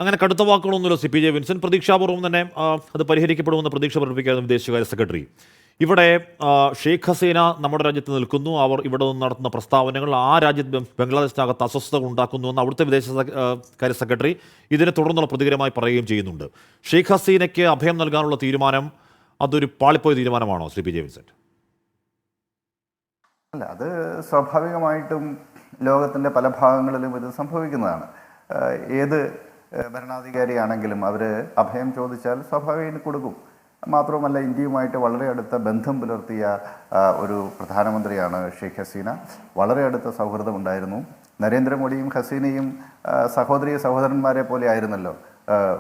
അങ്ങനെ കടുത്ത വാക്കുകളൊന്നുമില്ല CPJ Vincent. പ്രതീക്ഷാപൂർവ്വം തന്നെ അത് പരിഹരിക്കപ്പെടുമെന്ന് പ്രതീക്ഷ പ്രകടിപ്പിക്കായിരുന്നു വിദേശകാര്യ സെക്രട്ടറി. ഇവിടെ ഷെയ്ഖ് ഹസീന നമ്മുടെ രാജ്യത്ത് നിൽക്കുന്നു, അവർ ഇവിടെ നിന്ന് നടത്തുന്ന പ്രസ്താവനകൾ ആ രാജ്യത്ത് ബംഗ്ലാദേശിനകത്ത് അസ്വസ്ഥത ഉണ്ടാക്കുന്നുവെന്ന് അവിടുത്തെ വിദേശകാര്യ സെക്രട്ടറി ഇതിനെ തുടർന്നുള്ള പ്രതികരമായി പറയുകയും ചെയ്യുന്നുണ്ട്. ഷെയ്ഖ് ഹസീനയ്ക്ക് അഭയം നൽകാനുള്ള തീരുമാനം അതൊരു പാളിപ്പോയ തീരുമാനമാണോ CPJ വിൻസെന്റ്? അല്ല, അത് സ്വാഭാവികമായിട്ടും ലോകത്തിൻ്റെ പല ഭാഗങ്ങളിലും ഇത് സംഭവിക്കുന്നതാണ്. ഏത് ഭരണാധികാരിയാണെങ്കിലും അവർ അഭയം ചോദിച്ചാൽ സ്വാഭാവികം കൊടുക്കും. മാത്രവുമല്ല, ഇന്ത്യയുമായിട്ട് വളരെ അടുത്ത ബന്ധം പുലർത്തിയ ഒരു പ്രധാനമന്ത്രിയാണ് ഷെയ്ഖ് ഹസീന. വളരെ അടുത്ത സൗഹൃദമുണ്ടായിരുന്നു. നരേന്ദ്രമോദിയും ഹസീനയും സഹോദരന്മാരെ പോലെ ആയിരുന്നല്ലോ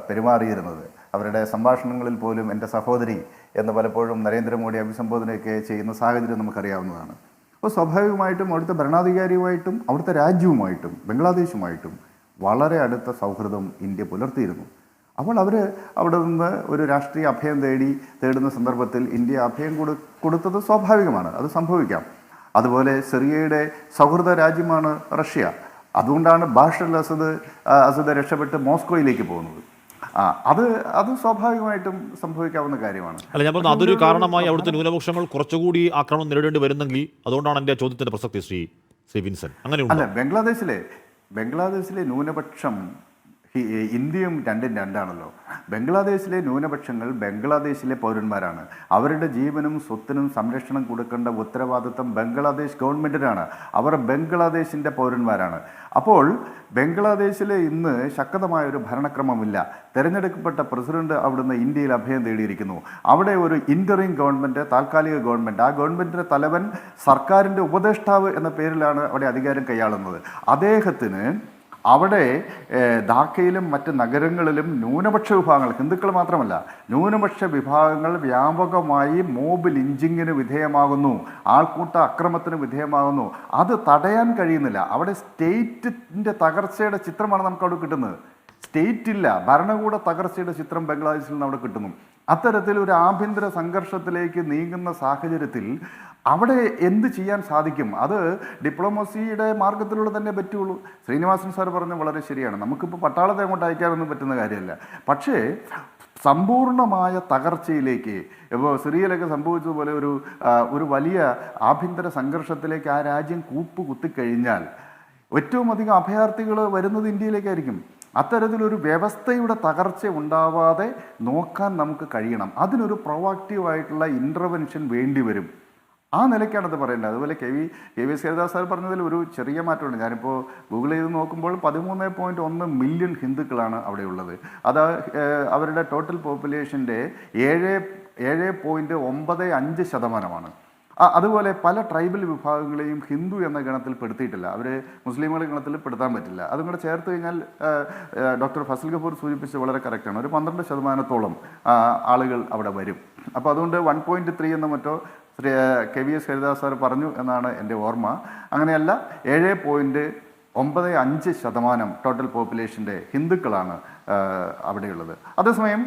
പെരുമാറിയിരുന്നത്. അവരുടെ സംഭാഷണങ്ങളിൽ പോലും എൻ്റെ സഹോദരി എന്ന് പലപ്പോഴും നരേന്ദ്രമോദി അഭിസംബോധനയൊക്കെ ചെയ്യുന്ന സാഹചര്യം നമുക്കറിയാവുന്നതാണ്. അപ്പോൾ സ്വാഭാവികമായിട്ടും അവിടുത്തെ ഭരണാധികാരിയുമായിട്ടും അവിടുത്തെ രാജ്യവുമായിട്ടും ബംഗ്ലാദേശുമായിട്ടും വളരെ അടുത്ത സൗഹൃദം ഇന്ത്യ പുലർത്തിയിരുന്നു. അപ്പോൾ അവർ അവിടെ നിന്ന് ഒരു രാഷ്ട്രീയ അഭയം തേടുന്ന സന്ദർഭത്തിൽ ഇന്ത്യ അഭയം കൊടുത്തത് സ്വാഭാവികമാണ്, അത് സംഭവിക്കാം. അതുപോലെ സിറിയയുടെ സൗഹൃദ രാജ്യമാണ് റഷ്യ. അതുകൊണ്ടാണ് ബാഷർ അൽ അസദ് രക്ഷപ്പെട്ട് മോസ്കോയിലേക്ക് പോകുന്നത്. അത് സ്വാഭാവികമായിട്ടും സംഭവിക്കാവുന്ന കാര്യമാണ്. അല്ല, ഞാൻ പറഞ്ഞു അതൊരു കാരണമായി അവിടുത്തെ ന്യൂനപക്ഷങ്ങൾ കുറച്ചുകൂടി ആക്രമണം നേരിടേണ്ടി വരുന്നെങ്കിൽ അതുകൊണ്ടാണ് എൻ്റെ ചോദ്യത്തിന്റെ പ്രസക്തി ശ്രീ വിൻസെന്റ്. അങ്ങനെ അല്ല, ബംഗ്ലാദേശിലെ ന്യൂനപക്ഷം ഇന്ത്യയും രണ്ടും രണ്ടാണല്ലോ. ബംഗ്ലാദേശിലെ ന്യൂനപക്ഷങ്ങൾ ബംഗ്ലാദേശിലെ പൗരന്മാരാണ്. അവരുടെ ജീവനും സ്വത്തിനും സംരക്ഷണം കൊടുക്കേണ്ട ഉത്തരവാദിത്വം ബംഗ്ലാദേശ് ഗവൺമെൻറ്റിനാണ്. അവർ ബംഗ്ലാദേശിൻ്റെ പൗരന്മാരാണ്. അപ്പോൾ ബംഗ്ലാദേശിൽ ഇന്ന് ശക്തമായൊരു ഭരണക്രമമില്ല. തിരഞ്ഞെടുക്കപ്പെട്ട പ്രസിഡന്റ് അവിടുന്ന് ഇന്ത്യയിൽ അഭയം തേടിയിരിക്കുന്നു. അവിടെ ഒരു ഇൻ്ററിം ഗവൺമെൻറ്, താൽക്കാലിക ഗവൺമെൻറ്, ആ ഗവൺമെൻറ്റിൻ്റെ തലവൻ സർക്കാരിൻ്റെ ഉപദേഷ്ടാവ് എന്ന പേരിലാണ് അവിടെ അധികാരം കൈയാളുന്നത്. അദ്ദേഹത്തിന് അവിടെ ധാക്കയിലും മറ്റ് നഗരങ്ങളിലും ന്യൂനപക്ഷ വിഭാഗങ്ങൾ, ഹിന്ദുക്കൾ മാത്രമല്ല ന്യൂനപക്ഷ വിഭാഗങ്ങൾ വ്യാപകമായി മോബ് ലിഞ്ചിങ്ങിന് വിധേയമാകുന്നു, ആൾക്കൂട്ട അക്രമത്തിന് വിധേയമാകുന്നു. അത് തടയാൻ കഴിയുന്നില്ല. അവിടെ സ്റ്റേറ്റിൻ്റെ തകർച്ചയുടെ ചിത്രമാണ് നമുക്ക് അവിടെ കിട്ടുന്നത്. സ്റ്റേറ്റ് ഇല്ല, ഭരണകൂട തകർച്ചയുടെ ചിത്രം ബംഗ്ലാദേശിൽ നിന്ന് അവിടെ കിട്ടുന്നു. അത്തരത്തിൽ ഒരു ആഭ്യന്തര സംഘർഷത്തിലേക്ക് നീങ്ങുന്ന സാഹചര്യത്തിൽ അവിടെ എന്ത് ചെയ്യാൻ സാധിക്കും? അത് ഡിപ്ലോമസിയുടെ മാർഗത്തിലൂടെ തന്നെ പറ്റുള്ളൂ. ശ്രീനിവാസൻ സാർ പറഞ്ഞത് വളരെ ശരിയാണ്. നമുക്കിപ്പോൾ പട്ടാളത്തെ അങ്ങോട്ട് അയക്കാനൊന്നും പറ്റുന്ന കാര്യമല്ല. പക്ഷേ സമ്പൂർണമായ തകർച്ചയിലേക്ക്, ഇപ്പോൾ സിറിയയിലൊക്കെ സംഭവിച്ചതുപോലെ ഒരു വലിയ ആഭ്യന്തര സംഘർഷത്തിലേക്ക് ആ രാജ്യം കുത്തിക്കഴിഞ്ഞാൽ ഏറ്റവും അധികം അഭയാർത്ഥികൾ വരുന്നത് ഇന്ത്യയിലേക്കായിരിക്കും. അത്തരത്തിലൊരു വ്യവസ്ഥയുടെ തകർച്ച ഉണ്ടാവാതെ നോക്കാൻ നമുക്ക് കഴിയണം. അതിനൊരു പ്രൊവാക്റ്റീവായിട്ടുള്ള ഇൻ്റർവെൻഷൻ വേണ്ടി വരും. ആ നിലയ്ക്കാണത് പറയേണ്ടത്. അതുപോലെ കെ.വി. ഹരിദാസ് സാർ പറഞ്ഞതിൽ ഒരു ചെറിയ മാറ്റമുണ്ട്. ഞാനിപ്പോൾ ഗൂഗിൾ ചെയ്ത് നോക്കുമ്പോൾ 13.1 മില്യൺ ഹിന്ദുക്കളാണ് അവിടെയുള്ളത്. അത് അവരുടെ ടോട്ടൽ പോപ്പുലേഷൻ്റെ 7.95%. അതുപോലെ പല ട്രൈബൽ വിഭാഗങ്ങളെയും ഹിന്ദു എന്ന ഗണത്തിൽ പെടുത്തിയിട്ടില്ല. അവർ മുസ്ലിമുകളെ ഗണത്തിൽ പെടുത്താൻ പറ്റില്ല. അതും കൂടെ ചേർത്ത് കഴിഞ്ഞാൽ ഡോക്ടർ ഫസൽ ഗഫൂർ സൂചിപ്പിച്ചത് വളരെ കറക്റ്റാണ്. ഒരു 12% ആളുകൾ അവിടെ വരും. അപ്പോൾ അതുകൊണ്ട് 1.3 എന്ന മറ്റോ കെ.വി. ഹരിദാസ് സാർ പറഞ്ഞു എന്നാണ് എൻ്റെ ഓർമ്മ. അങ്ങനെയല്ല, 7.95% ടോട്ടൽ പോപ്പുലേഷൻ്റെ ഹിന്ദുക്കളാണ് അവിടെയുള്ളത്. അതേസമയം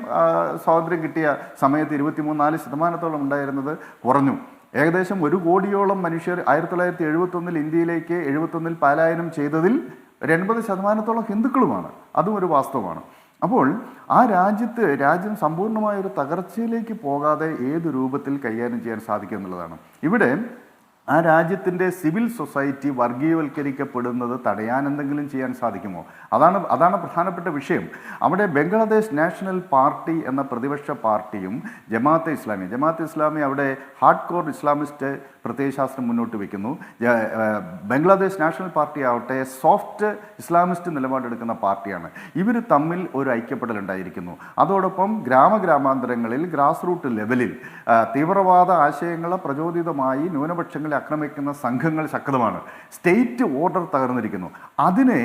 സ്വാതന്ത്ര്യം കിട്ടിയ സമയത്ത് 23-24% ഉണ്ടായിരുന്നത് കുറഞ്ഞു. ഏകദേശം 1 കോടിയോളം മനുഷ്യർ 1971 ഇന്ത്യയിലേക്ക് 71 പലായനം ചെയ്തതിൽ 80% ഹിന്ദുക്കളുമാണ്. അതും ഒരു വാസ്തവമാണ്. അപ്പോൾ ആ രാജ്യം സമ്പൂർണ്ണമായൊരു തകർച്ചയിലേക്ക് പോകാതെ ഏത് രൂപത്തിൽ കൈകാര്യം ചെയ്യാൻ സാധിക്കും എന്നുള്ളതാണ്. ഇവിടെ ആ രാജ്യത്തിൻ്റെ സിവിൽ സൊസൈറ്റി വർഗീയവൽക്കരിക്കപ്പെടുന്നത് തടയാൻ എന്തെങ്കിലും ചെയ്യാൻ സാധിക്കുമോ? അതാണ് പ്രധാനപ്പെട്ട വിഷയം. അവിടെ ബംഗ്ലാദേശ് നാഷണൽ പാർട്ടി എന്ന പ്രതിപക്ഷ പാർട്ടിയും ജമാഅത്തെ ഇസ്ലാമി അവിടെ ഹാർഡ് കോർ ഇസ്ലാമിസ്റ്റ് പ്രത്യയശാസ്ത്രം മുന്നോട്ട് വയ്ക്കുന്നു. ബംഗ്ലാദേശ് നാഷണൽ പാർട്ടി ആവട്ടെ സോഫ്റ്റ് ഇസ്ലാമിസ്റ്റ് നിലപാടെടുക്കുന്ന പാർട്ടിയാണ്. ഇവർ തമ്മിൽ ഒരു ഐക്യപ്പെടലുണ്ടായിരിക്കുന്നു. അതോടൊപ്പം ഗ്രാമാന്തരങ്ങളിൽ ഗ്രാസ് റൂട്ട് ലെവലിൽ തീവ്രവാദ ആശയങ്ങളെ പ്രചോദിതമായി ന്യൂനപക്ഷങ്ങളെ ആക്രമിക്കുന്ന സംഘങ്ങൾ ശക്തമാണ്. സ്റ്റേറ്റ് ഓർഡർ തകർന്നിരിക്കുന്നു. അതിനെ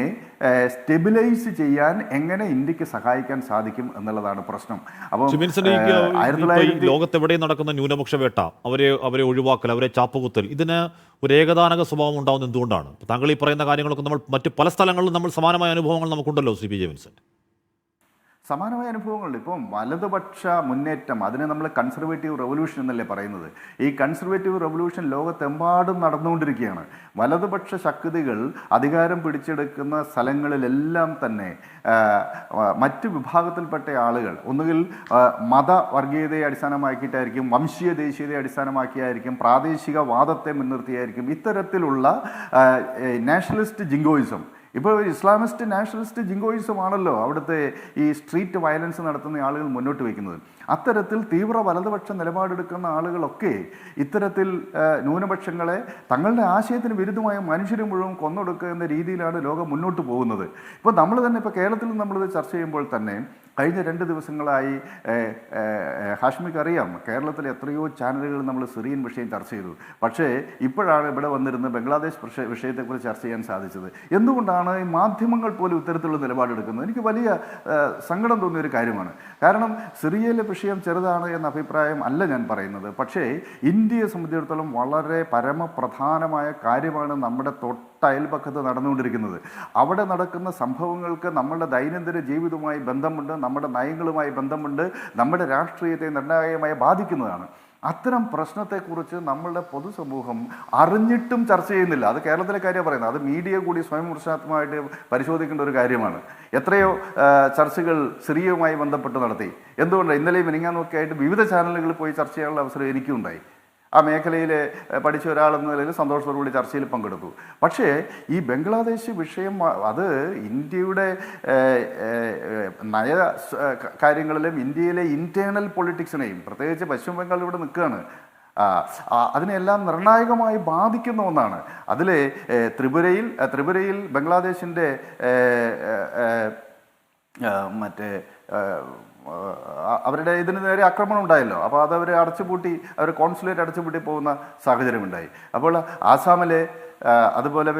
സ്റ്റെബിലൈസ് ചെയ്യാൻ എങ്ങനെ ഇന്ത്യക്ക് സഹായിക്കാൻ സാധിക്കും എന്നുള്ളതാണ് പ്രശ്നം. അപ്പോൾ ലോകത്തെവിടെയും നടക്കുന്ന ന്യൂനപക്ഷ വേട്ട, അവരെ ഒഴിവാക്കൽ, അവരെ ചാപ്പുകുത്തൽ, ഇതിന് ഒരു ഏകദാനക സ്വഭാവം ഉണ്ടാകുന്നത് എന്തുകൊണ്ടാണ്? താങ്കൾ ഈ പറയുന്ന കാര്യങ്ങളൊക്കെ നമ്മൾ മറ്റു പല സ്ഥലങ്ങളിലും നമ്മൾ സമാനമായ അനുഭവങ്ങൾ നമുക്കുണ്ടല്ലോ CPJ വിൻസെന്റ്. സമാനമായ അനുഭവങ്ങളുണ്ട്. ഇപ്പം വലതുപക്ഷ മുന്നേറ്റം, അതിനെ നമ്മൾ കൺസർവേറ്റീവ് റെവല്യൂഷൻ എന്നല്ലേ പറയുന്നത്. ഈ കൺസർവേറ്റീവ് റെവല്യൂഷൻ ലോകത്തെമ്പാടും നടന്നുകൊണ്ടിരിക്കുകയാണ്. വലതുപക്ഷ ശക്തികൾ അധികാരം പിടിച്ചെടുക്കുന്ന സ്ഥലങ്ങളിലെല്ലാം തന്നെ മറ്റ് വിഭാഗത്തിൽപ്പെട്ട ആളുകൾ ഒന്നുകിൽ മതവർഗീയതയെ അടിസ്ഥാനമാക്കിയിട്ടായിരിക്കും, വംശീയ ദേശീയതയെ അടിസ്ഥാനമാക്കിയായിരിക്കും, പ്രാദേശികവാദത്തെ മുൻനിർത്തിയായിരിക്കും. ഇത്തരത്തിലുള്ള നാഷണലിസ്റ്റ് ജിങ്കോയിസം, ഇപ്പോൾ ഇസ്ലാമിസ്റ്റ് നാഷണലിസ്റ്റ് ജിങ്കോയിസമാണല്ലോ അവിടുത്തെ ഈ സ്ട്രീറ്റ് വയലൻസ് നടത്തുന്ന ആളുകൾ മുന്നോട്ട് വയ്ക്കുന്നത്. അത്തരത്തിൽ തീവ്ര വലതുപക്ഷ നിലപാടെടുക്കുന്ന ആളുകളൊക്കെ ഇത്തരത്തിൽ ന്യൂനപക്ഷങ്ങളെ തങ്ങളുടെ ആശയത്തിന് വിരുദ്ധമായ മനുഷ്യരെ മുഴുവൻ കൊന്നൊടുക്കുക എന്ന രീതിയിലാണ് ലോകം മുന്നോട്ട് പോകുന്നത്. ഇപ്പോൾ നമ്മൾ തന്നെ ഇപ്പോൾ കേരളത്തിൽ നമ്മളിത് ചർച്ച ചെയ്യുമ്പോൾ തന്നെ കഴിഞ്ഞ 2 ദിവസങ്ങളായി ഹാഷ്മിക്ക് അറിയാം, കേരളത്തിലെ എത്രയോ ചാനലുകൾ നമ്മൾ സിറിയൻ വിഷയം ചർച്ച ചെയ്തു. പക്ഷേ ഇപ്പോഴാണ് ഇവിടെ വന്നിരുന്ന് ബംഗ്ലാദേശ് വിഷയത്തെക്കുറിച്ച് ചർച്ച ചെയ്യാൻ സാധിച്ചത്. എന്തുകൊണ്ടാണ് ഈ മാധ്യമങ്ങൾ പോലും ഇത്തരത്തിലുള്ള നിലപാടെടുക്കുന്നത്? എനിക്ക് വലിയ സങ്കടം തോന്നിയൊരു കാര്യമാണ്. കാരണം സിറിയയിലെ വിഷയം ചെറുതാണ് എന്ന അഭിപ്രായം അല്ല ഞാൻ പറയുന്നത്. പക്ഷേ ഇന്ത്യയെ സംബന്ധിച്ചിടത്തോളം വളരെ പരമപ്രധാനമായ കാര്യമാണ് നമ്മുടെ അയൽപക്കത്ത് നടന്നുകൊണ്ടിരിക്കുന്നത്. അവിടെ നടക്കുന്ന സംഭവങ്ങൾക്ക് നമ്മളുടെ ദൈനംദിന ജീവിതവുമായി ബന്ധമുണ്ട്, നമ്മുടെ നയങ്ങളുമായി ബന്ധമുണ്ട്, നമ്മുടെ രാഷ്ട്രീയത്തെ നിർണായകമായി ബാധിക്കുന്നതാണ്. അത്തരം പ്രശ്നത്തെക്കുറിച്ച് നമ്മളുടെ പൊതുസമൂഹം അറിഞ്ഞിട്ടും ചർച്ച ചെയ്യുന്നില്ല. അത് കേരളത്തിലെ കാര്യം പറയുന്നത്, അത് മീഡിയ കൂടി സ്വയം വിമർശനാത്മകമായിട്ട് പരിശോധിക്കേണ്ട ഒരു കാര്യമാണ്. എത്രയോ ചർച്ചകൾ സിറിയയുമായി ബന്ധപ്പെട്ട് നടത്തി. എന്തുകൊണ്ട് ഇന്നലെയും മിനിങ്ങാന്നൊക്കെ ആയിട്ട് വിവിധ ചാനലുകളിൽ പോയി ചർച്ച ചെയ്യാനുള്ള അവസരം എനിക്കും ഉണ്ടായി. ആ മേഖലയിൽ പഠിച്ച ഒരാളെന്ന നിലയിൽ സന്തോഷത്തോടുകൂടി ചർച്ചയിൽ പങ്കെടുത്തു. പക്ഷേ ഈ ബംഗ്ലാദേശ് വിഷയം അത് ഇന്ത്യയുടെ നയ കാര്യങ്ങളിലും ഇന്ത്യയിലെ ഇൻറ്റേർണൽ പൊളിറ്റിക്സിനെയും, പ്രത്യേകിച്ച് പശ്ചിമ ബംഗാൾ ഇവിടെ നിൽക്കുകയാണ്, അതിനെല്ലാം നിർണായകമായി ബാധിക്കുന്ന ഒന്നാണ്. അതിൽ ത്രിപുരയിൽ ബംഗ്ലാദേശിൻ്റെ മറ്റേ അവരുടെ ഇതിന് നേരെ ആക്രമണം ഉണ്ടായല്ലോ. അപ്പോൾ അതവർ അടച്ചുപൂട്ടി, അവർ കോൺസുലേറ്റ് അടച്ചുപൂട്ടി പോകുന്ന സാഹചര്യമുണ്ടായി. അപ്പോൾ ആസാമിലെ അതുപോലെ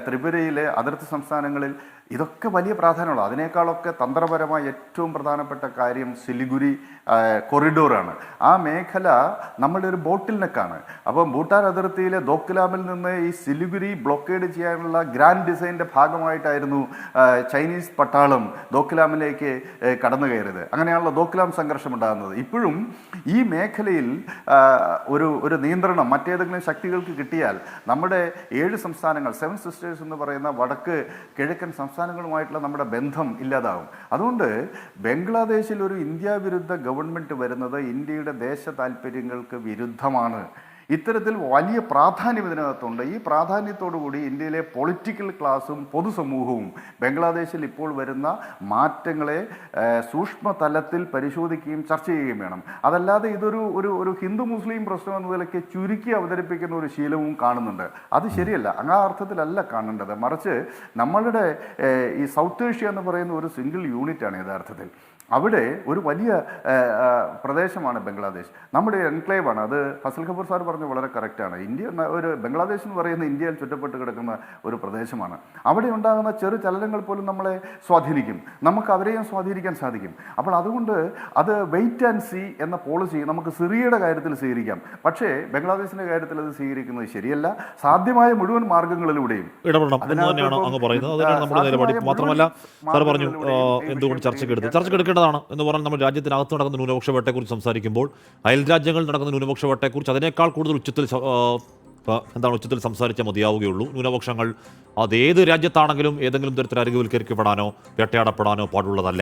ത്രിപുരയിലെ അതിർത്തി സംസ്ഥാനങ്ങളിൽ ഇതൊക്കെ വലിയ പ്രാധാന്യമുള്ള, അതിനേക്കാളൊക്കെ തന്ത്രപരമായി ഏറ്റവും പ്രധാനപ്പെട്ട കാര്യം സിലിഗുരി കൊറിഡോറാണ്. ആ മേഖല നമ്മളുടെ ഒരു ബോട്ടിൽ നെക്കാണ്. അപ്പം ഭൂട്ടാൻ അതിർത്തിയിലെ ദോക്ലാമിൽ നിന്ന് ഈ സിലിഗുരി ബ്ലോക്കേഡ് ചെയ്യാനുള്ള ഗ്രാൻഡ് ഡിസൈൻ്റെ ഭാഗമായിട്ടായിരുന്നു ചൈനീസ് പട്ടാളം ദോക്ലാമിലേക്ക് കടന്നു കയറിയത്. അങ്ങനെയാണല്ലോ ദോക്ലാം സംഘർഷം ഉണ്ടാകുന്നത്. ഇപ്പോഴും ഈ മേഖലയിൽ ഒരു നിയന്ത്രണം മറ്റേതെങ്കിലും ശക്തികൾക്ക് കിട്ടിയാൽ നമ്മുടെ 7 സംസ്ഥാനങ്ങൾ, 7 സിസ്റ്റേഴ്സ് എന്ന് പറയുന്ന വടക്ക് കിഴക്കൻ സംസ്ഥാനങ്ങളുമായിട്ടുള്ള നമ്മുടെ ബന്ധം ഇല്ലാതാവും. അതുകൊണ്ട് ബംഗ്ലാദേശിൽ ഒരു ഇന്ത്യ വിരുദ്ധ ഗവൺമെൻറ് വരുന്നത് ഇന്ത്യയുടെ ദേശ താല്പര്യങ്ങൾക്ക് വിരുദ്ധമാണ്. ഇത്തരത്തിൽ വലിയ പ്രാധാന്യം ഇതിനകത്തുണ്ട്. ഈ പ്രാധാന്യത്തോടുകൂടി ഇന്ത്യയിലെ പൊളിറ്റിക്കൽ ക്ലാസും പൊതുസമൂഹവും ബംഗ്ലാദേശിൽ ഇപ്പോൾ വരുന്ന മാറ്റങ്ങളെ സൂക്ഷ്മതലത്തിൽ പരിശോധിക്കുകയും ചർച്ച ചെയ്യുകയും വേണം. അതല്ലാതെ ഇതൊരു ഹിന്ദു മുസ്ലിം പ്രശ്നം എന്ന നിലയ്ക്ക് ചുരുക്കി അവതരിപ്പിക്കുന്ന ഒരു ശീലവും കാണുന്നുണ്ട്. അത് ശരിയല്ല, ആ അർത്ഥത്തിലല്ല കാണേണ്ടത്. മറിച്ച് നമ്മളുടെ ഈ സൗത്ത് ഏഷ്യ എന്ന് പറയുന്ന ഒരു സിംഗിൾ യൂണിറ്റാണ് യഥാർത്ഥത്തിൽ. അവിടെ ഒരു വലിയ പ്രദേശമാണ് ബംഗ്ലാദേശ്, നമ്മുടെ എൻക്ലേവാണ്. അത് ഫസൽ ഖബൂർ സാർ പറഞ്ഞു വളരെ കറക്റ്റാണ്. ബംഗ്ലാദേശ് എന്ന് പറയുന്ന ഇന്ത്യയിൽ ചുറ്റപ്പെട്ട് കിടക്കുന്ന ഒരു പ്രദേശമാണ്. അവിടെ ഉണ്ടാകുന്ന ചെറു ചലനങ്ങൾ പോലും നമ്മളെ സ്വാധീനിക്കും, നമുക്ക് അവരെയും സ്വാധീനിക്കാൻ സാധിക്കും. അപ്പോൾ അതുകൊണ്ട് അത് വെയിറ്റ് ആൻഡ് സീ എന്ന പോളിസി നമുക്ക് സിറിയയുടെ കാര്യത്തിൽ സ്വീകരിക്കാം. പക്ഷേ ബംഗ്ലാദേശിൻ്റെ കാര്യത്തിൽ അത് സ്വീകരിക്കുന്നത് ശരിയല്ല. സാധ്യമായ മുഴുവൻ മാർഗങ്ങളിലൂടെയും ഇടപെടണം എന്ന് തന്നെയാണ് അങ്ങ് പറയുന്നത്. അതിനാണ് നമ്മുടെ നിലപാട്. മാത്രമല്ല സാർ പറഞ്ഞു എന്തുകൊണ്ട് ചർച്ചയ്ക്കെടുക്കേണ്ടതാണ് എന്ന് പറഞ്ഞാൽ നമ്മൾ രാജ്യത്തിനകത്ത് നടക്കുന്ന ന്യൂനപക്ഷ വേട്ടയെക്കുറിച്ച് സംസാരിക്കുമ്പോൾ അയൽ രാജ്യങ്ങളിൽ നടക്കുന്ന ന്യൂനപക്ഷ വേട്ടയെക്കുറിച്ച് അതിനേക്കാൾ കൂടുതൽ ഉച്ചത്തിൽ സംസാരിച്ചാൽ മതിയാവുകയുള്ളൂ. ന്യൂനപക്ഷങ്ങൾ അതേത് രാജ്യത്താണെങ്കിലും ഏതെങ്കിലും തരത്തിൽ അരികുവൽക്കരിക്കപ്പെടാനോ വേട്ടയാടപ്പെടാനോ പാടുള്ളതല്ല.